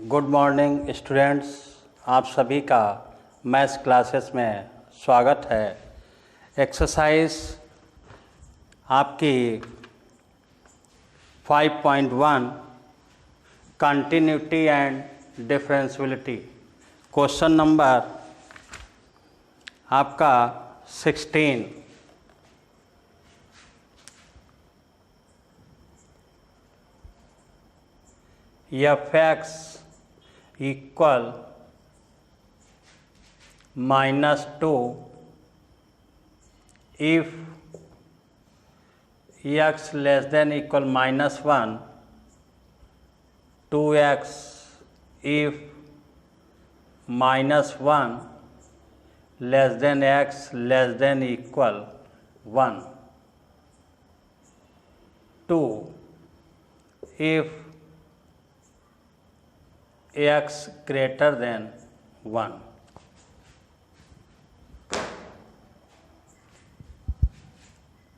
Good morning students, आप सभी का मैथ्स क्लासेस में स्वागत है। एक्सरसाइज आपकी 5.1 continuity and differentiability, question number आपका 16। f(x) equal -2 if x less than equal -1, 2x if -1 less than x less than equal 1, 2 if x greater than 1।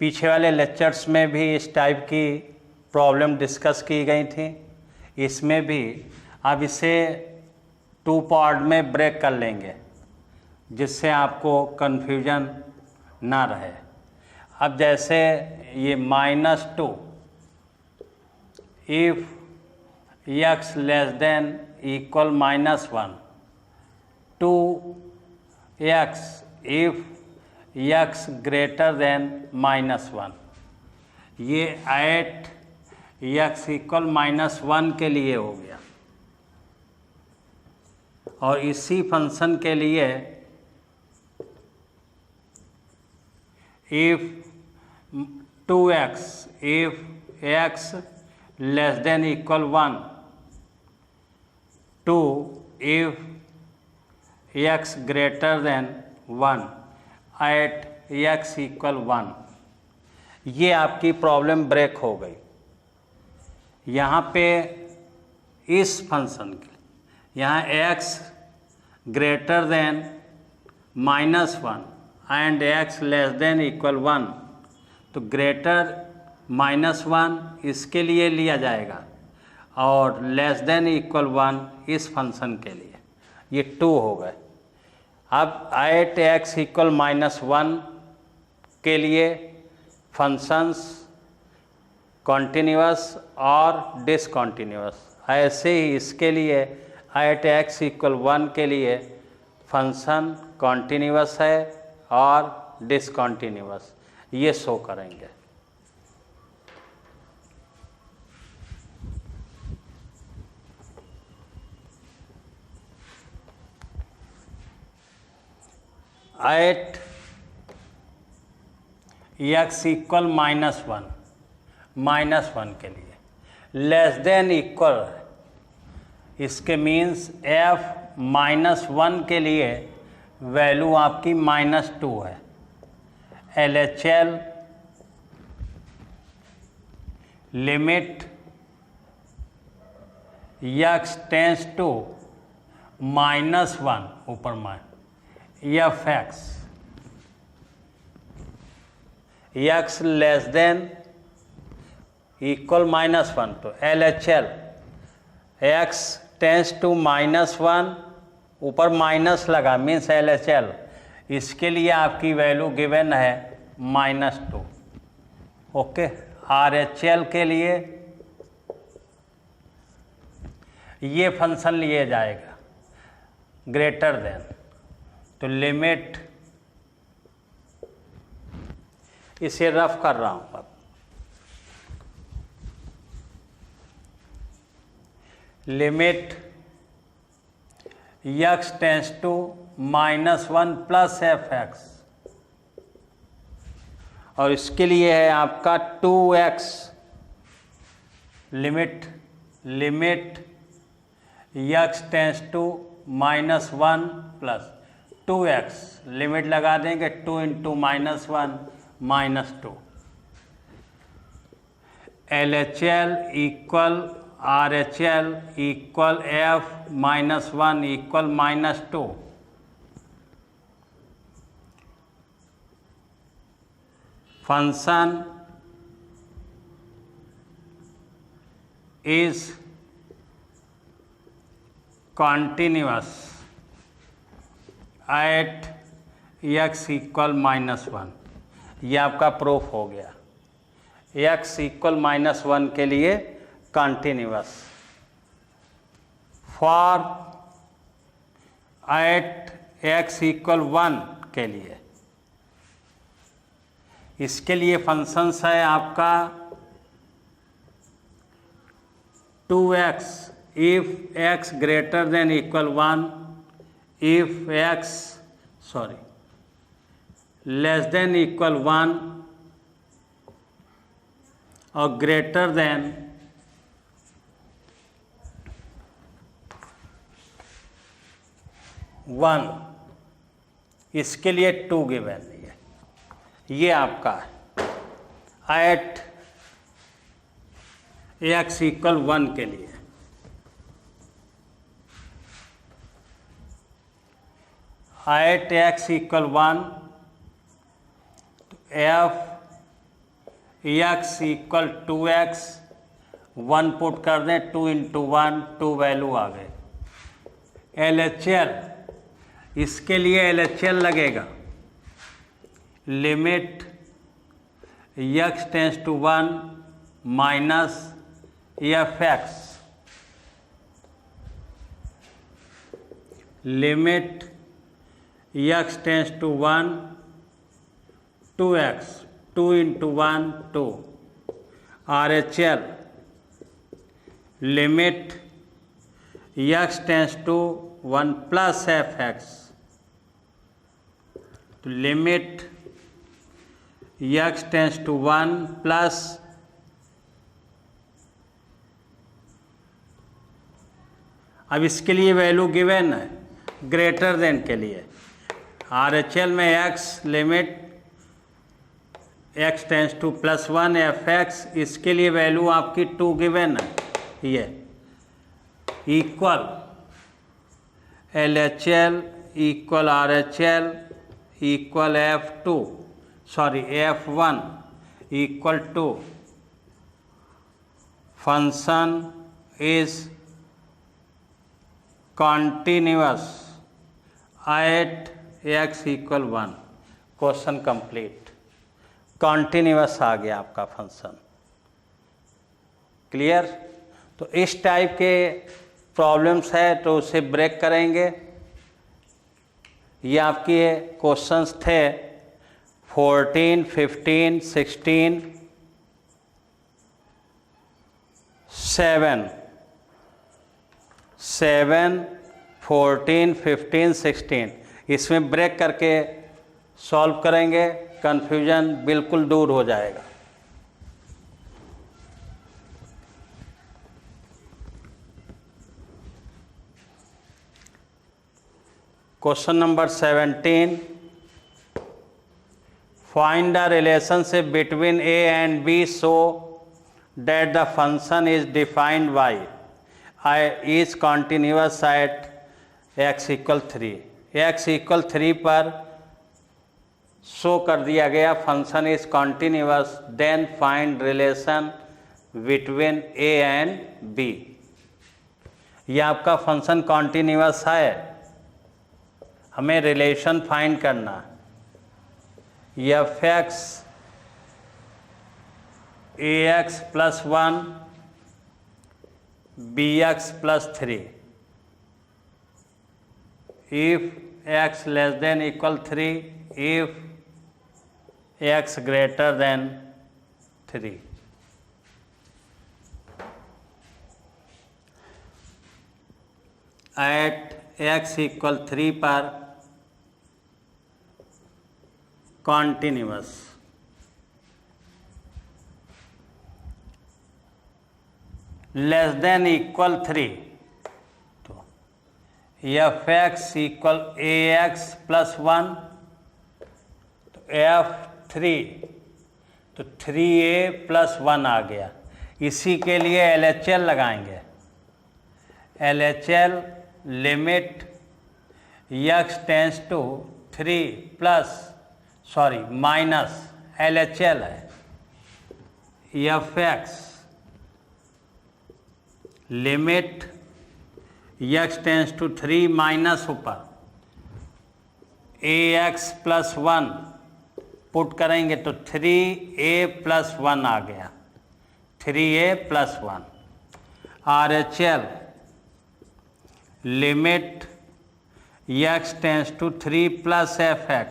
पीछे वाले लेक्चर्स में भी इस टाइप की प्रॉब्लम डिस्कस की गई थी। इसमें भी अब इसे 2 पार्ट में ब्रेक कर लेंगे जिससे आपको कन्फ्यूजन ना रहे। अब जैसे ये -2 if x less than equal -1, 2x if x greater than -1, ये एट x इक्वल -1 के लिए हो गया। और इसी फंक्शन के लिए if 2x if x less than equal 1, 2 if x greater than 1 at x equal 1। ये आपकी प्रॉब्लम ब्रेक हो गई। यहाँ पे इस फंक्शन के लिए यहाँ x greater than -1 and x less than equal 1, तो ग्रेटर -1 इसके लिए लिया जाएगा और लेस देन इक्वल 1 इस फंक्शन के लिए। ये 2 हो गए। अब एट x इक्वल -1 के लिए फंक्शंस कॉन्टिन्यूअस और डिसकॉन्टिन्यूअस, ऐसे ही इसके लिए एट x इक्वल 1 के लिए फंक्शन कॉन्टिन्यूअस है और डिसकॉन्टिन्यूअस, ये शो करेंगे। एट x इक्वल -1 के लिए लेस देन इक्वल, इसके मीन्स f -1 के लिए वैल्यू आपकी -2 है। LHL limit x tends to -1 ऊपर f(x) x less than equal -1, तो LHL x टेंस टू -1 ऊपर माइनस लगा मीन्स LHL, इसके लिए आपकी वैल्यू गिवन है -2। ओके, RHL के लिए ये फंक्शन लिए जाएगा ग्रेटर देन, तो लिमिट, इसे रफ कर रहा हूं अब, limit x tends to -1 plus f(x), और इसके लिए है आपका 2x limit x tends to -1 plus 2x, limit लगा देंगे 2 into -1 -2। LHL equal RHL equal f -1 equal -2। Function is continuous at x equal -1, ये आपका प्रूफ हो गया। x इक्वल -1 के लिए continuous, for at x equal 1 के लिए, इसके लिए फंक्शंस है आपका 2x if x greater than equal 1, if x less than equal 1 और ग्रेटर देन वन, इसके लिए 2 गिवन है। ये आपका एट x इक्वल 1 के लिए, at x equal 1 f x equal 2x, 1 put कर दें, 2 इंटू 1, 2 वैल्यू आ गए। LHL, इसके लिए LHL लगेगा, limit x tends to 1 minus fx, limit x tends to 1 2x, 2 into 1 2, RHL, limit x tends to 1 plus fx, तो limit x tends to 1 plus अब इसके लिए वैल्यू गिवन है ग्रेटर देन के लिए, RHL में x limit x tends to plus 1 fx, इसके लिए वैल्यू आपकी 2 गिवन है, ये equal LHL equal RHL equal F1 equal to function is continuous at x equal 1। Question complete, continuous आ गया आपका फंक्शन। क्लियर? तो इस टाइप के प्रॉब्लम्स है तो उसे ब्रेक करेंगे। ये आपके क्वेश्चंस थे 14, 15, 16, 7, 14, 15, 16, इसमें ब्रेक करके सॉल्व करेंगे, कन्फ्यूजन बिल्कुल दूर हो जाएगा। Question number 17, find the relationship between a and b so that the function is defined by I is continuous at x equal 3। x equal 3 पर शो कर दिया गया function is continuous, then find relation between a and b। यह आपका function continuous है, हमें relation find करना। fx ax plus 1 bx plus 3, if x less than equal 3, if x greater than 3। At x equal 3 पर continuous, less than equal 3, तो fx equal ax plus 1, तो f3, तो 3a plus 1 आ गया। इसी के लिए LHL लगाएंगे, LHL limit x tends to 3 plus minus LHL है fx limit x tends to 3 minus ऊपर ax प्लस 1 पुट करेंगे तो 3a प्लस 1 आ गया, 3a plus 1। RHL limit x tends to 3 plus fx,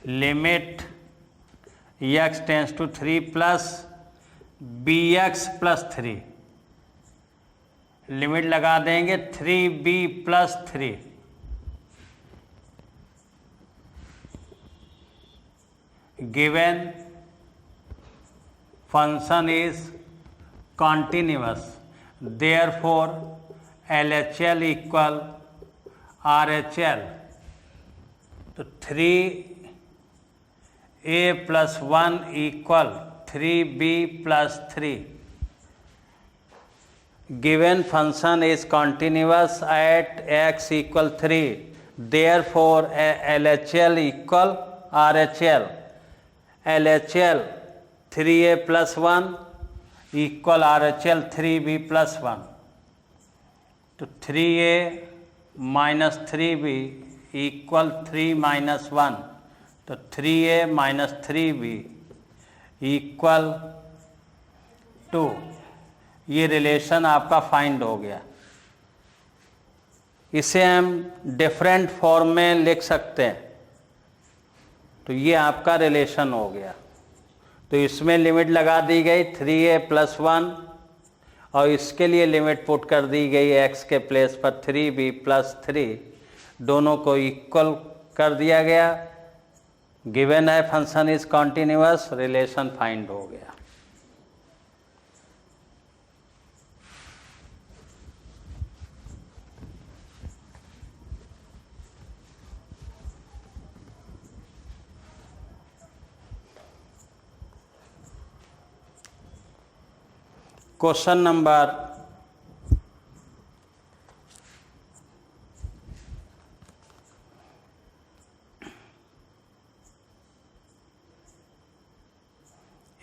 limit x tends to 3 plus bx plus 3, limit लगा देंगे 3b plus 3, given function is continuous, therefore LHL equal RHL। तो 3a plus 1 equal 3b plus 3। Given function is continuous at x equal 3, therefore LHL equal RHL। LHL 3a plus 1 equal RHL 3b plus 1। तो 3a minus 3b equal 3 minus 1, तो 3a minus 3b equal 2। ये relation आपका find हो गया। इसे हम different form में लिख सकते हैं। तो ये आपका रिलेशन हो गया। तो इसमें लिमिट लगा दी गई 3a प्लस 1 और इसके लिए लिमिट पुट कर दी गई x के प्लेस पर 3b प्लस 3, दोनों को इक्वल कर दिया गया। गिवन है function is continuous, relation find हो गया। Question number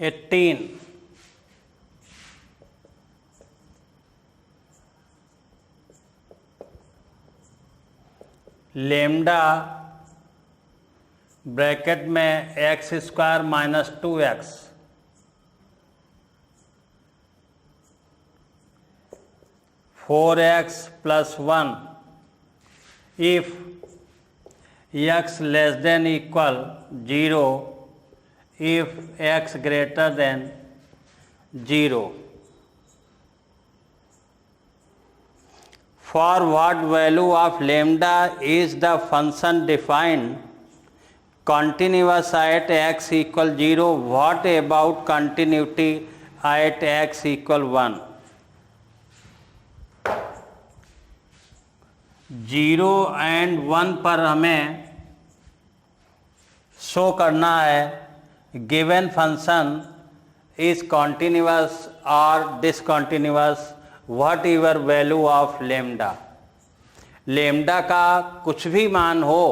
18। लेमडा ब्रैकेट में x square minus 2x four x plus 1 if x less than equal 0 if x greater than 0। For what value of lambda is the function defined continuous at x equal 0? What about continuity at x equal 1? 0 and 1 पर हमें show करना है given function is continuous और discontinuous what ever value of lambda. Lambda का कुछ भी मान हो,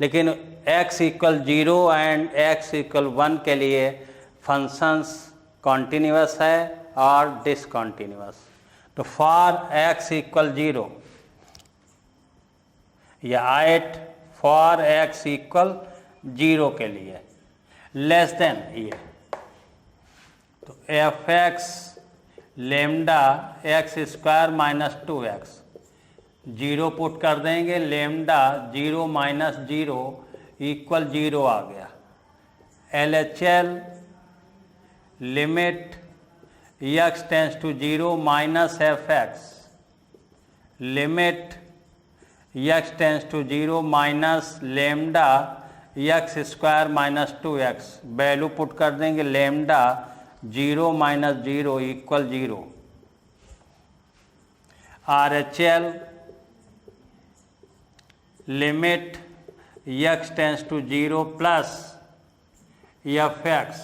लेकिन x equal 0 and x equal 1 के लिए फंक्शंस कॉन्टिन्यूअस है और डिसकॉन्टिन्यूअस। तो फॉर x इक्वल 0 या एट फॉर x इक्वल 0 के लिए लेस देन ये, तो F x lambda x square minus 2x 0 put कर देंगे, लेमडा 0 माइनस 0 इक्वल 0 आ गया। LHL limit x tends to 0 minus f x limit x tends to 0 minus lambda x square minus 2x, value put कर देंगे lambda 0 minus 0 equal 0। RHL limit x tends to 0 plus f x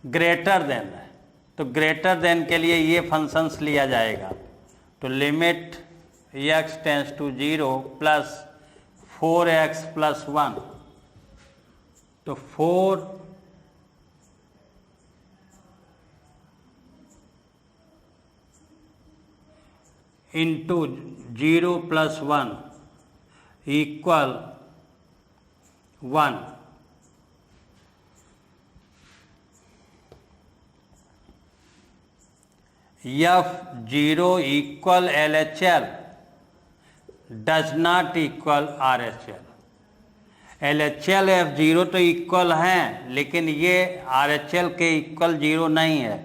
greater than है, तो greater than के लिए ये functions लिया जाएगा। तो limit x tends to 0 plus 4x plus 1, तो 4 into 0+1 equal 1। F0 equal LHL does not equal RHL। LHL F0 तो इक्वल हैं, लेकिन ये RHL के इक्वल 0 नहीं है।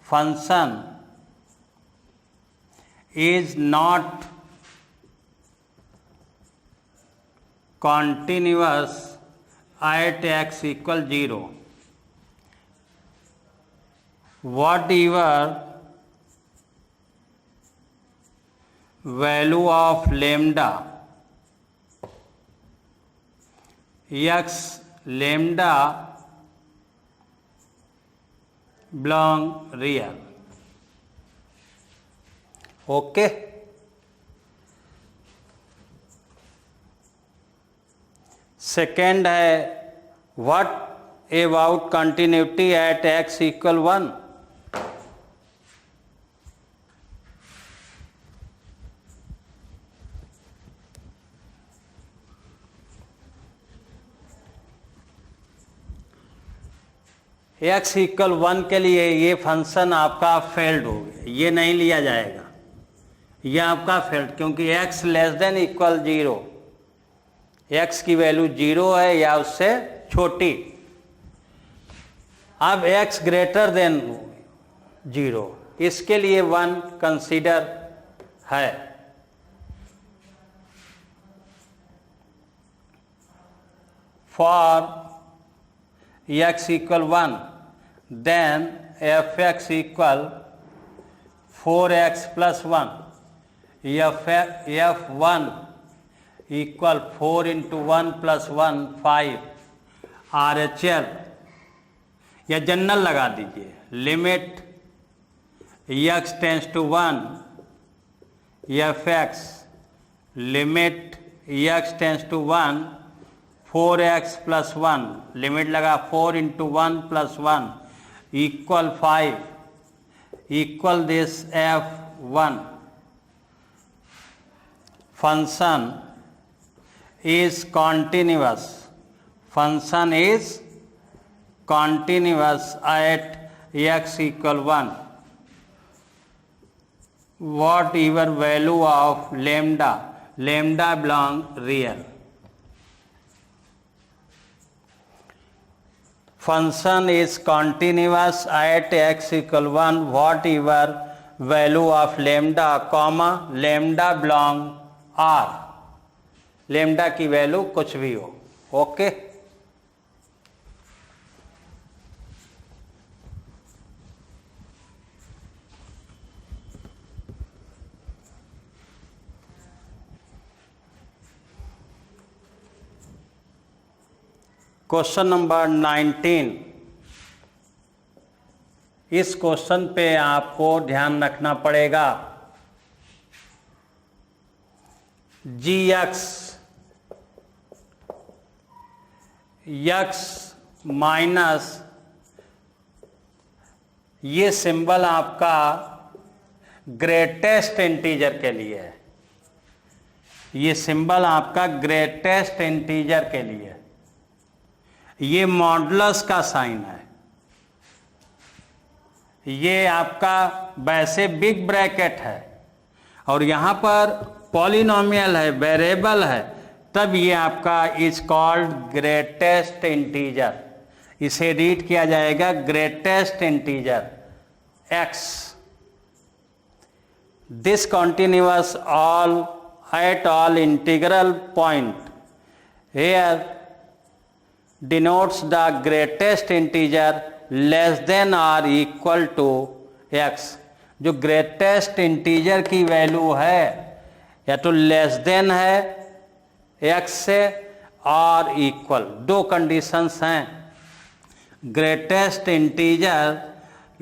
Function is not continuous at x equal 0। whatever value of lambda x lambda belong real। Okay, second है what about continuity at x equal 1। x equal 1 के लिए ये फंक्शन आपका फेल्ड हो गया, ये नहीं लिया जाएगा, ये आपका फेल्ड, क्योंकि x less than equal 0, x की वैल्यू 0 है या उससे छोटी। अब x ग्रेटर देन 0, इसके लिए 1 कंसीडर है। For x equal 1, then fx equal 4x plus 1, f1 equal 4 into 1 plus 1 5। RHL या जनरल लगा दीजिए, limit x tends to 1 fx limit x tends to 1 4x plus 1 limit लगा 4 into 1 plus 1 equal 5 equal this f1। function is continuous, function is continuous at x equal 1 whatever value of lambda belong real। function is continuous at x equal 1 whatever value of lambda comma lambda belong R। lambda की value कुछ भी हो। Okay, question number 19। इस question पे आपको ध्यान रखना पड़ेगा। gx x माइनस ये सिंबल आपका ग्रेटेस्ट इंटीजर के लिए है, ये सिंबल आपका ग्रेटेस्ट इंटीजर के लिए है, ये मॉडुलस का साइन है, ये आपका वैसे बिग ब्रैकेट है और यहाँ पर पॉलिनोमियल है, वेरिएबल है, तब ये आपका इज कॉल्ड ग्रेटेस्ट इंटीजर। इसे रीड किया जाएगा greatest integer x। This continuous all at all integral point here denotes the greatest integer less than or equal to x। जो ग्रेटेस्ट इंटीजर की वैल्यू है या तो लेस देन है x से और इक्वल, दो कंडीशंस हैं, greatest integer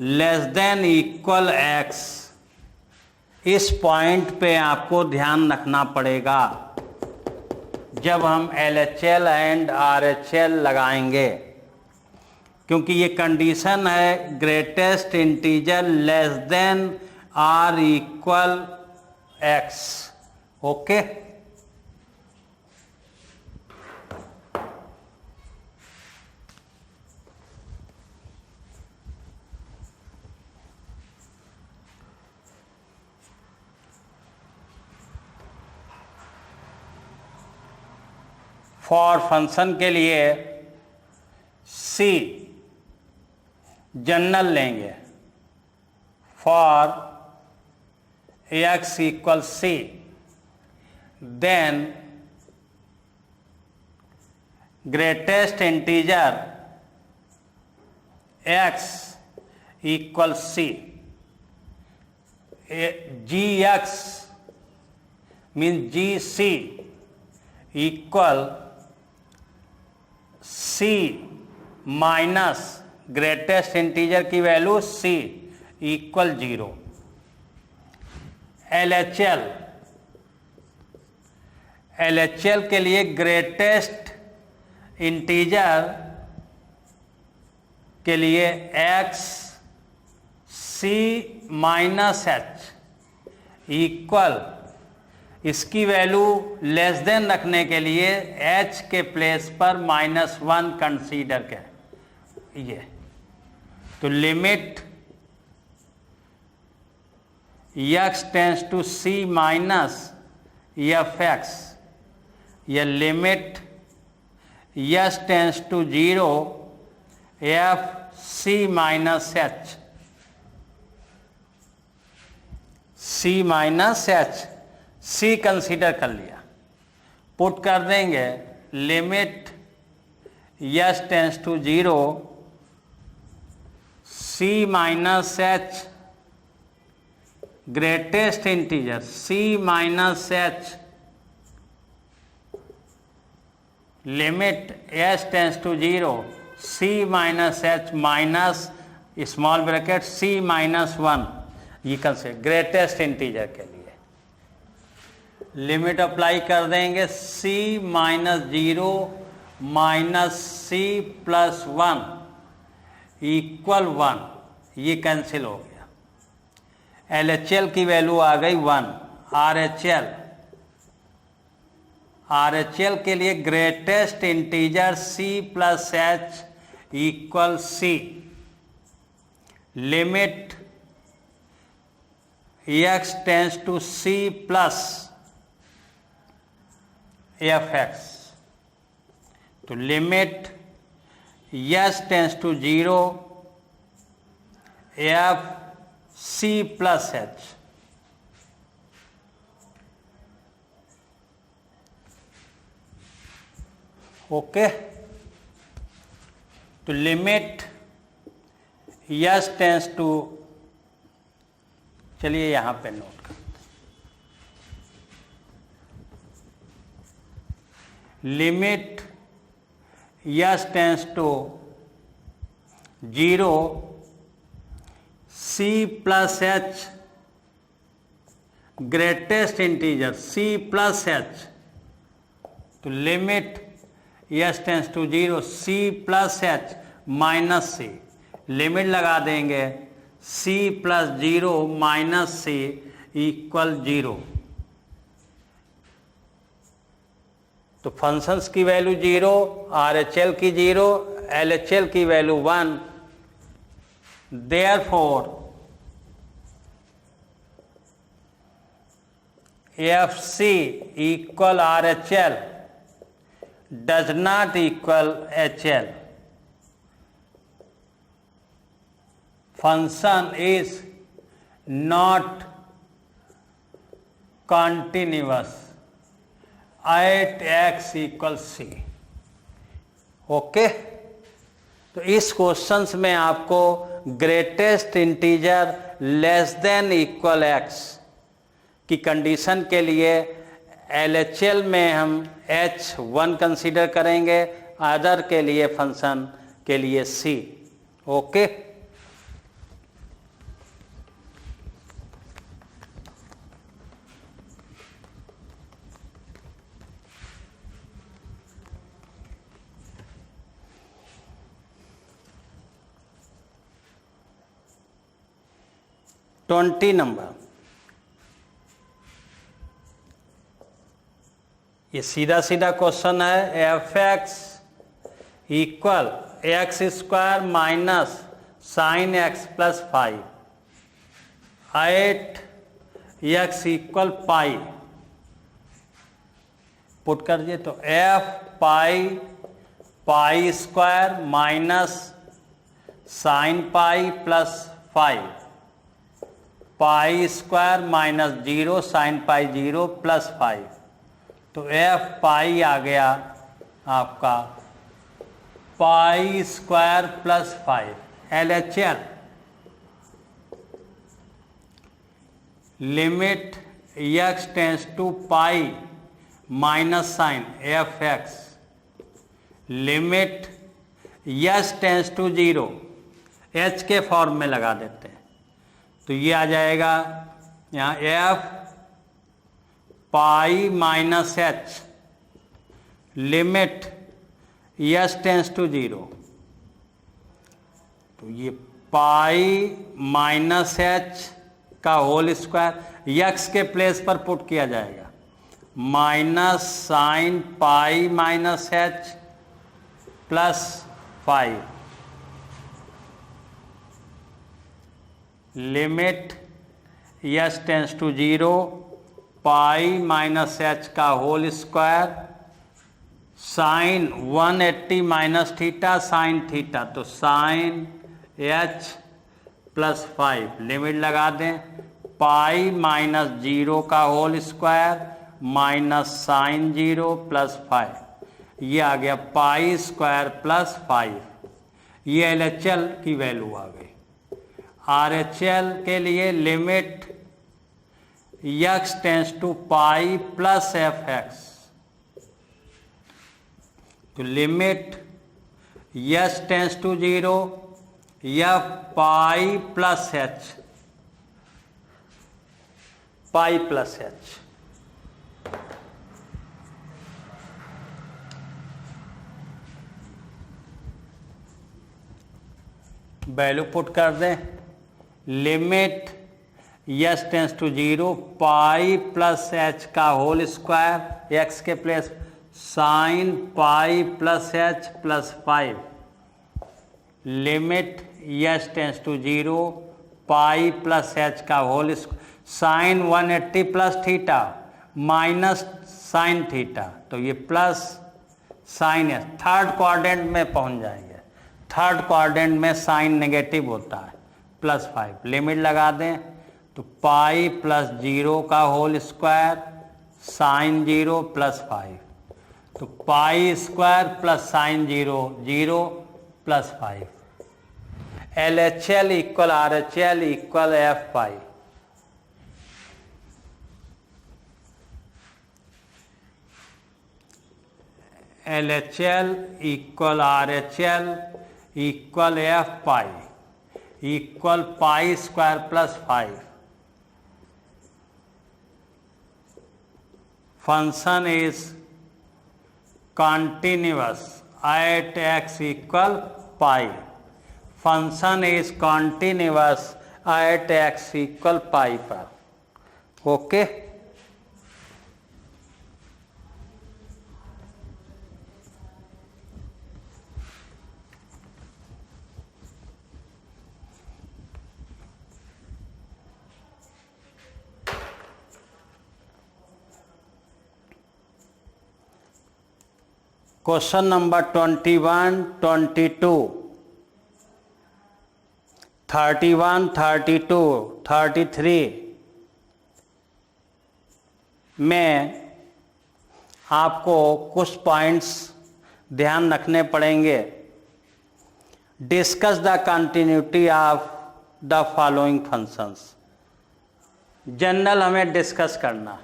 less than equal x। इस पॉइंट पे आपको ध्यान रखना पड़ेगा जब हम LHL एंड RHL लगाएंगे, क्योंकि ये कंडीशन है greatest integer less than or equal X. Okay, for function के लिए सी जनरल लेंगे। For x equal C, then greatest integer X equal C. G X means G C equal C minus greatest integer की value C equal 0। LHL के लिए greatest integer के लिए X C minus H equal, इसकी value less than रखने के लिए h के प्लेस पर -1 कंसीडर करें। ये तो limit x tends to c minus f x, या limit s tends to 0 f c minus h, c minus h, c consider कर लिया, पुट कर देंगे limit s tends to 0 c minus h greatest integer c minus h, limit s tends to 0 c minus h minus small bracket c minus 1, ये consider greatest integer के लिए limit apply कर देंगे c minus 0 minus C plus 1 equal 1, ये cancel हो गया। LHL की value आ गई 1। RHL के लिए greatest integer c plus h equal c, limit x tends to c plus f x, तो limit s tends to 0 f c plus h, okay. तो limit s tends to, चलिए यहां पे note कर, limit s tends to 0 c plus h greatest integer c plus h, तो limit s tends to 0 c plus h minus c, limit लगा देंगे c plus 0 minus सी equal 0। तो functions की value 0, RHL की 0, LHL की value 1। Therefore FC equal RHL does not equal HL। Function is not continuous at x equal C. Okay, तो इस questions में आपको greatest integer less than equal x की condition के लिए LHL में हम h1 कंसीडर करेंगे, अदर के लिए फंक्शन के लिए c। ओके, ट्वेंटी नंबर ये सीधा सीधा क्वेश्चन है। F x equal x square minus sine x plus 5 at x equal pi. Put कर दिए तो f pi pi square minus sine pi plus 5 pi square minus 0 sine pi 0 plus 5। तो f pi आ गया आपका pi square plus 5। LHL limit x tends to pi minus sine f x limit s tends to 0 h के form में लगा देते हैं। तो ये आ जाएगा यहाँ f pi minus h limit s tends to 0। तो ये पाई माइनस एच का होल स्क्वायर यक्स के प्लेस पर पुट किया जाएगा minus sine pi minus h plus 5 limit s tends to 0 pi minus h का whole square sine 180 minus theta sine theta. तो sine h plus 5 limit लगा दें pi minus 0 का whole square minus sign 0 plus 5। ये आ गया पाई square plus 5। ये LHL की value आ गई। RHL के लिए limit x tends to pi plus f x. तो limit s tends to 0 f pi plus h pi plus h. Value put कर दें limit s tends to 0 pi plus h का whole square x के place sine pi plus h plus 5 limit s tends to 0 pi plus h का whole sine 180 plus theta minus sine theta. तो ये plus sine h third quadrant में पहुंच जाएंगे। Third quadrant में sign negative होता है प्लस 5 लिमिट लगा दें तो पाई प्लस 0 का होल स्क्वायर साइन 0 प्लस 5। तो pi square plus sine 0 0 plus 5। LHL equal RHL equal f pi. LHL equal RHL equal f pi equal pi square plus 5। Function is continuous at x equal pi. Function is continuous at x equal pi पर। Okay question number 21, 22, 31, 32, 33 में आपको कुछ points ध्यान रखने पड़ेंगे। Discuss the continuity of the following functions. General हमें discuss करना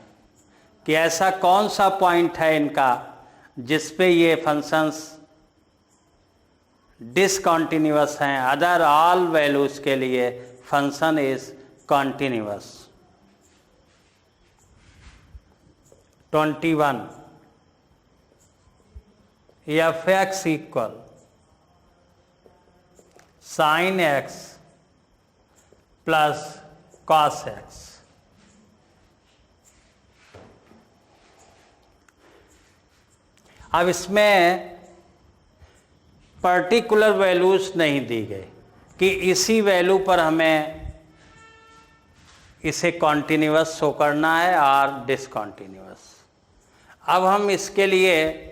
कि ऐसा कौन सा पॉइंट है इनका जिस पे ये फंक्शंस डिसकंटिन्यूअस हैं। अदर ऑल वैल्यूज के लिए function is continuous. 21 F x equal sine x plus cos x. अब इसमें पर्टिकुलर वैल्यूज नहीं दी गई कि इसी वैल्यू पर हमें इसे कॉन्टिन्यूअस शो करना है और डिसकॉन्टिन्यूअस। अब हम इसके लिए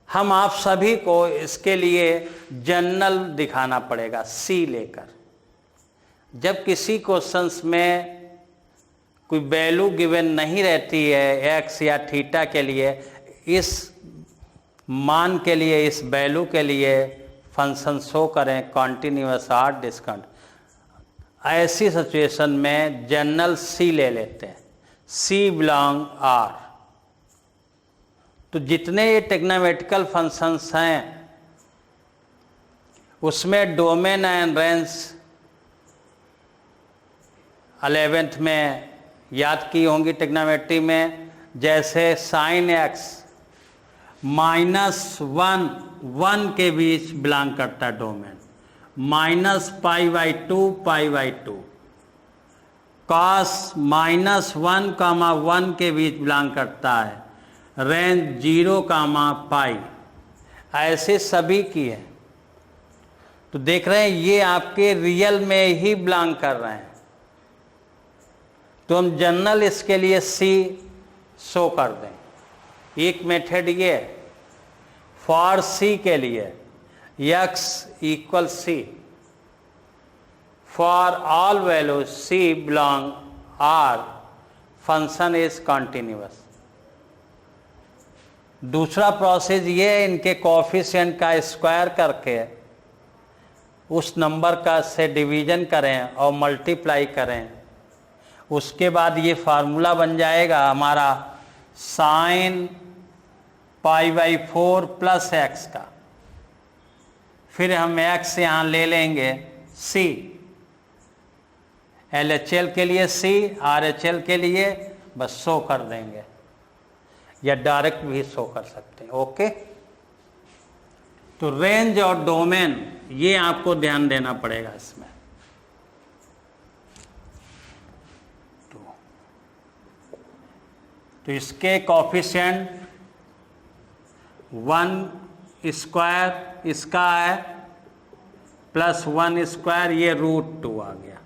हम आप सभी को इसके लिए जनरल दिखाना पड़ेगा सी लेकर। जब किसी क्वेश्चंस में कोई वैल्यू गिवन नहीं रहती है एक्स या थीटा के लिए, इस मान के लिए, इस वैल्यू के लिए फंक्शन शो करें कॉन्टिन्यूअस और डिसकॉन्टिन्यूअस, ऐसी सिचुएशन में जनरल सी ले लेते हैं, सी बिलोंग आर। तो जितने ये टेक्नोमेटिकल फंक्शंस हैं उसमें डोमेन एंड रेंज 11th में याद की होंगी टेक्नोमेट्री में, जैसे साइन एक्स -1 के बीच बिलोंग करता है डोमेन, -π/2 π/2, कॉस -1, 1 के बीच बिलोंग करता है, रेंज 0, π, ऐसे सभी की है। तो देख रहे हैं ये आपके रियल में ही बिलोंग कर रहे हैं, तो हम जनरल इसके लिए सी शो कर दें। एक मेथड ये है, फॉर सी के लिए x = c, for all values c belong r, function is continuous. दूसरा प्रोसेस ये है, इनके कोएफिशिएंट का स्क्वायर करके उस नंबर का से डिवीजन करें और मल्टीप्लाई करें, उसके बाद ये फार्मूला बन जाएगा हमारा साइन π/4 + x का। फिर हम x यहाँ ले लेंगे c, LHL के लिए c, RHL के लिए बस शो कर देंगे, या डायरेक्ट भी शो कर सकते हैं। ओके, तो रेंज और डोमेन ये आपको ध्यान देना पड़ेगा इसमें। तो इसके कोएफिशिएंट 1² इसका है +1², ये √2 आ गया।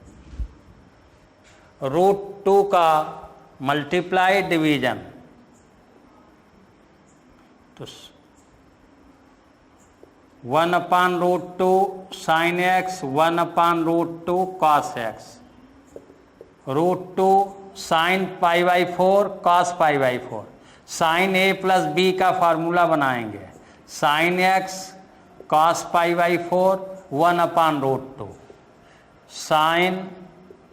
√2 का मल्टीप्लाई डिवीजन, तो 1/√2 sine x, 1/√2 cos x, √2 sine π/4 cos π/4। Sine a + b का फार्मूला बनाएंगे, sine x cos π/4 1/√2, sine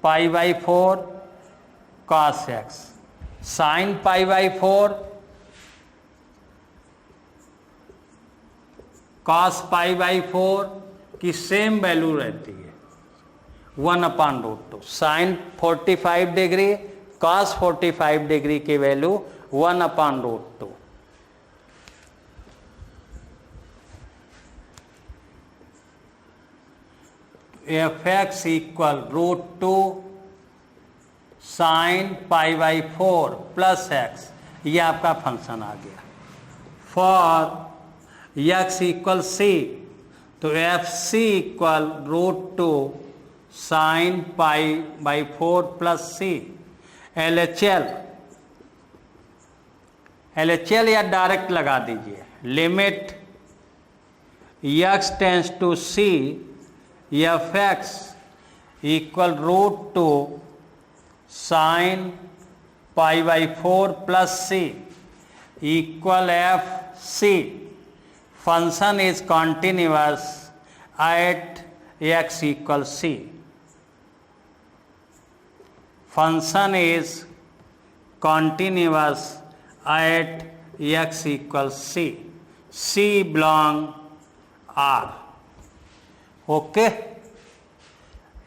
π/4 cos x, sine π/4 cos π/4 की सेम वैल्यू रहती है 1/√2, साइन 45 डिग्री कॉस 45 डिग्री की वैल्यू 1/√2। fx = √2 साइन π/4 + x, ये आपका फंक्शन आ गया। फॉर x = c, तो fc = √2 साइन π/4 + c। LHL या डायरेक्ट लगा दीजिए, limit x tends to c, fx = √2 sine π/4 + c = fc, function is continuous at x = c, function is continuous at x = c, c belong r। Okay,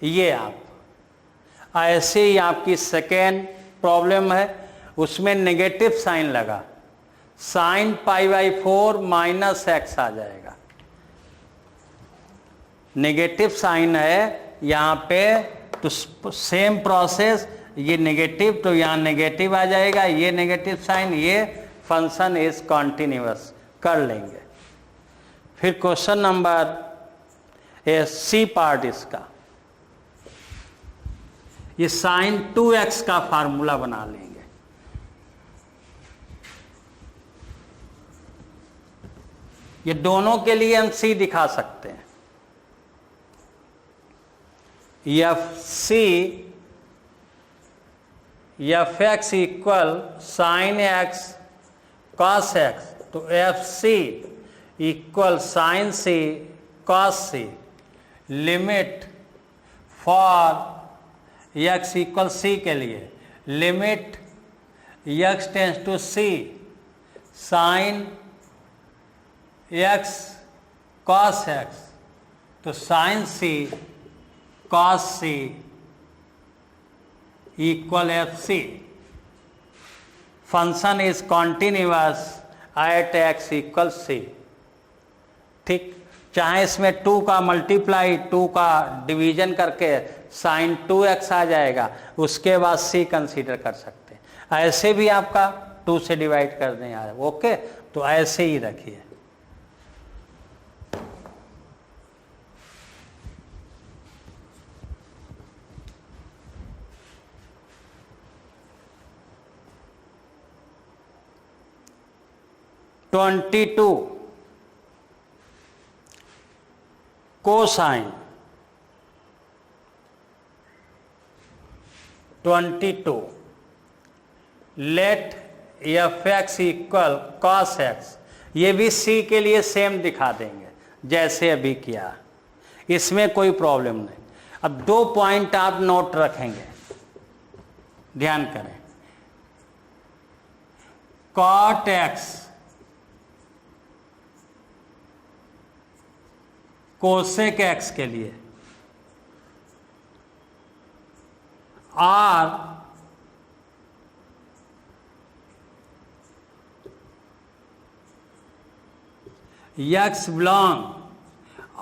ये आप ऐसे ही आपकी second problem है, उसमें नेगेटिव साइन लगा, साइन π/4 -x आ जाएगा। नेगेटिव साइन है यहाँ पे, तो सेम प्रोसेस, ये नेगेटिव तो यहाँ नेगेटिव आ जाएगा, ये नेगेटिव साइन, ये फंक्शन इज कॉन्टिन्यूअस कर लेंगे। फिर क्वेश्चन नंबर सी पार्ट इसका, ये sin 2x का फार्मूला बना लेंगे। ये दोनों के लिए हम सी दिखा सकते हैं। F x equal sine x cos x, तो f c equal sine c cos c, limit for x equal c के लिए limit x tends to c sine x cos x, तो sine c cos c equal f c. Function is continuous at x equal c. ठीक, चाहे इसमें 2 का multiply 2 का division करके sign 2x आ जाएगा, उसके बाद सी कंसीडर कर सकते हैं। ऐसे भी आपका 2 से डिवाइड कर दें यार, ओके, तो ऐसे ही रखिए। Cosine 22 let F x equal cos X, ये भी सी के लिए सेम दिखा देंगे जैसे अभी किया, इसमें कोई प्रॉब्लम नहीं। अब 2 पॉइंट आप नोट रखेंगे, ध्यान करें। कॉट एक्स कोसेक एक्स के लिए R X belong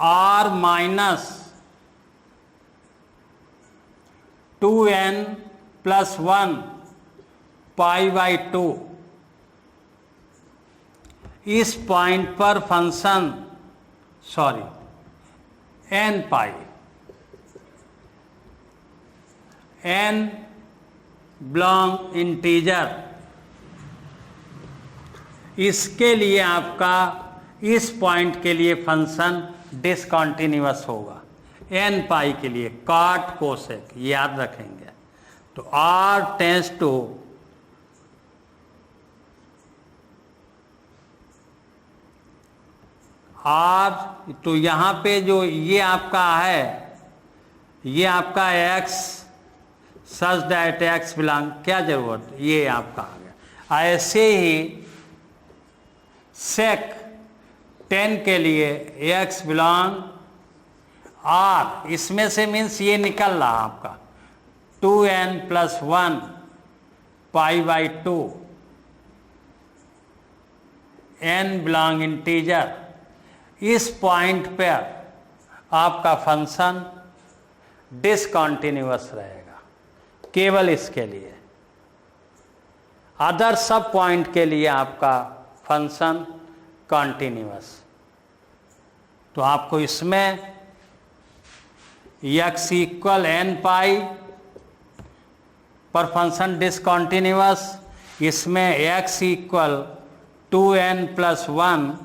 R minus 2n plus 1 pi by 2, इस पॉइंट पर function n pi n belong integer, इसके लिए आपका इस पॉइंट के लिए फंक्शन डिसकंटिन्यूअस होगा। n पाई के लिए कॉट कोसेक याद रखेंगे। तो r टेंस टू r, तो यहाँ पे जो ये आपका है, ये आपका x such that x belong, क्या जरूरत, ये आपका आ गया। ऐसे ही सेक 10 के लिए x बिलोंग r, इसमें से मीन्स ये निकल रहा आपका 2n plus 1 pi by 2, n belong integer, इस पॉइंट पर आपका फंक्शन डिसकंटिन्यूअस रहेगा केवल इसके लिए। अदर सब पॉइंट के लिए आपका फंक्शन कॉन्टिन्यूअस। तो आपको इसमें x इक्वल n पाई पर फंक्शन डिसकंटिन्यूअस, इसमें x equal 2n plus 1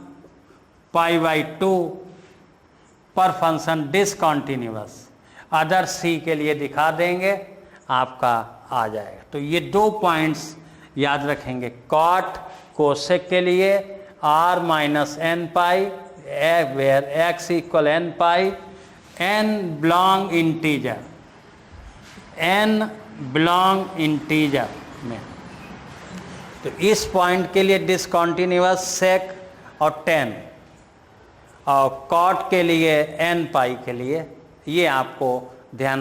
pi by 2 पर फंक्शन डिसकंटिन्यूअस। अदर सी के लिए दिखा देंगे, आपका आ जाएगा। तो ये 2 पॉइंट्स याद रखेंगे। कॉट कोसेक के लिए r minus n pi, where x equal n pi, n belong integer, n belong integer में। तो इस पॉइंट के लिए डिसकंटिन्यूअस सेक और 10, और कॉट के लिए n पाई के लिए, ये आपको ध्यान